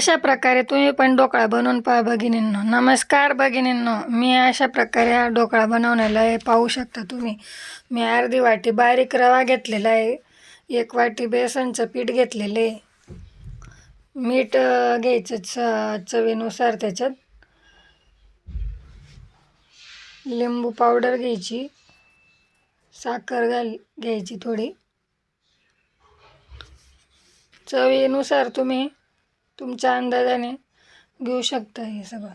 अशा प्रकारे तुम्ही पण ढोकळा बनवून पहा भगिनींनो. नमस्कार भगिनींनो, मी अशा प्रकारे हा ढोकळा बनवलेला आहे. पाहू शकता तुम्ही. मी अर्धी वाटी बारीक रवा घेतलेला आहे, 1 वाटी बेसनचं पीठ घेतलेलं आहे, मीठ घ्यायचं चवीनुसार, त्याच्यात लिंबू पावडर घ्यायची, साखर घ्यायची थोडी, चवीनुसार तुम्ही तुमच्या अंदाजाने घेऊ शकता. हे सगळं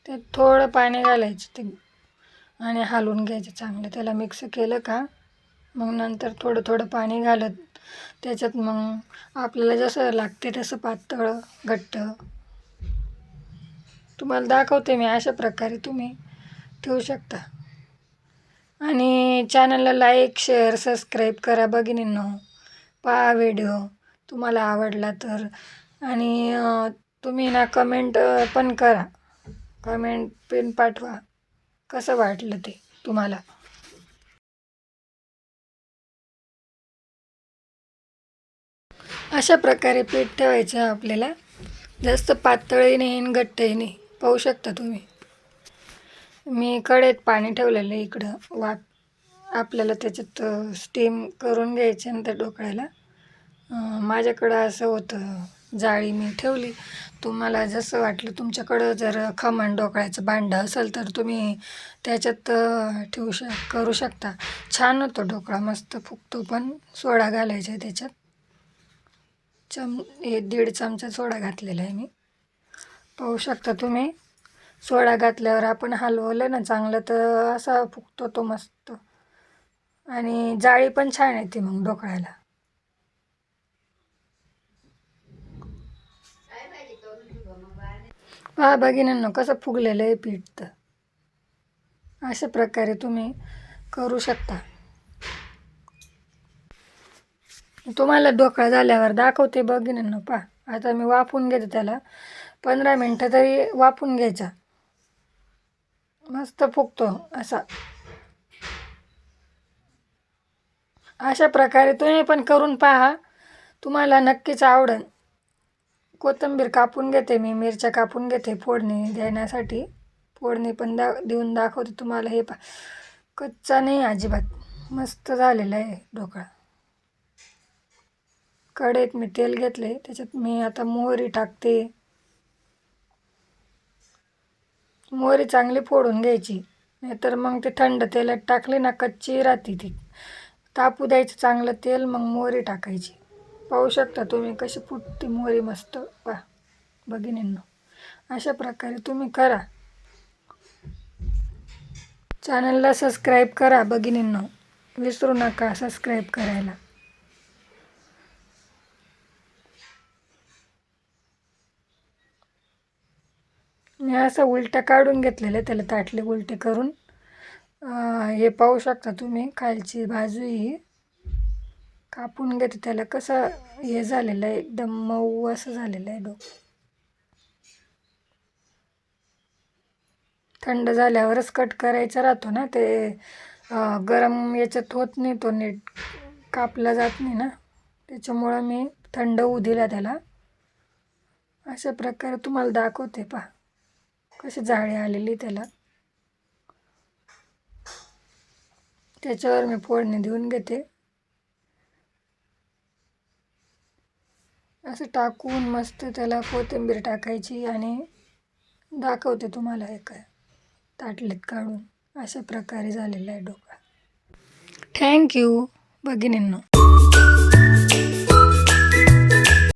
त्यात थोडं पाणी घालायचं ते आणि हलवून घ्यायचं चांगलं. त्याला मिक्स केलं का मग नंतर थोडं थोडं पाणी घालत त्याच्यात मग आपल्याला जसं लागते तसं पातळ घट्ट तुम्हाला दाखवते मी. अशा प्रकारे तुम्ही ठेवू शकता. आणि चॅनलला लाईक शेअर सबस्क्राईब करा भगिनींनो. पहा व्हिडिओ तुम्हाला आवडला तर. आणि तुम्ही ना कमेंट पण करा, कमेंट पण पाठवा कसं वाटलं ते तुम्हाला. अशा प्रकारे पीठ ठेवायचं आपल्याला, जास्त पातळही नाही आणि घट्टही नाही. पाहू शकता तुम्ही. मी कढईत पाणी ठेवलेलं आहे इकडं. आपल्याला त्याच्यात स्टीम करून घ्यायचं नंतर ढोकळ्याला. माझ्याकडं असं होतं जाळी मी ठेवली. तुम्हाला जसं वाटलं, तुमच्याकडं जर खमण ढोकळ्याचं भांडं असेल तर तुम्ही त्याच्यात करू शकता. छान होतो ढोकळा, मस्त फुगतो पण. सोडा घालायचा आहे त्याच्यात. 1.5 चमचा सोडा घातलेला आहे मी. पाहू शकता तुम्ही. सोडा घातल्यावर आपण हलवलं ना चांगलं तर असा फुगतो तो मस्त. आणि जाळी पण छान येते मग ढोकळ्याला. पहा भगिनींनो कसं फुगलेलं आहे पीठ. तर अशा प्रकारे तुम्ही करू शकता. तुम्हाला ढोकळा झाल्यावर दाखवते भगिनींनो. पहा आता मी वाफवून घेते त्याला. 15 मिनटं तरी वाफवून घ्यायचा. मस्त फुगतो असा. अशा प्रकारे तुम्ही पण करून पहा, तुम्हाला नक्कीच आवडेल. कोथिंबीर कापून घेते मी, मिरच्या कापून घेते फोडणी देण्यासाठी. फोडणी पण देऊन दाखवते तुम्हाला. हे पहा, कच्चा नाही अजिबात, मस्त झालेला आहे ढोकळा. कढईत मी तेल घेतले, त्याच्यात मी आता मोहरी टाकते. मोहरी चांगली फोडून घ्यायची, नाहीतर मग ते थंड तेलात टाकली ना कच्ची राहते ती. तापू द्यायचं चांगलं तेल, मग मोहरी टाकायची. पाहू शकता तुम्ही कशी फुटते मोहरी मस्त. पहा भगिनींनो, अशा प्रकारे तुम्ही करा. चॅनलला सबस्क्राईब करा भगिनींनो, विसरू नका सबस्क्राईब करायला. मी असं उलट्या काढून घेतलेलं, त्याला ताटले उलटे करून. हे पाहू शकता तुम्ही. खालची बाजू ही कापून घेते. त्याला कसं हे झालेलं आहे, एकदम मऊ असं झालेलं आहे ढोकळा. थंड झाल्यावरच कट करायचा राहतो ना, ते गरम याच्यात होत नाही, तो नीट कापला जात नाही ना, त्याच्यामुळं मी थंड होऊ दिला त्याला. अशा प्रकारे तुम्हाला दाखवते. पहा कशी जाळी आलेली त्याला. त्याच्यावर मी फोडणी देऊन घेते. असं टाकून मस्त त्याला कोथिंबीर टाकायची आणि दाखवते तुम्हाला हे काय ताटलीत काढून. अशा प्रकारे झालेला आहे ढोकळा. थँक्यू भगिनींनो.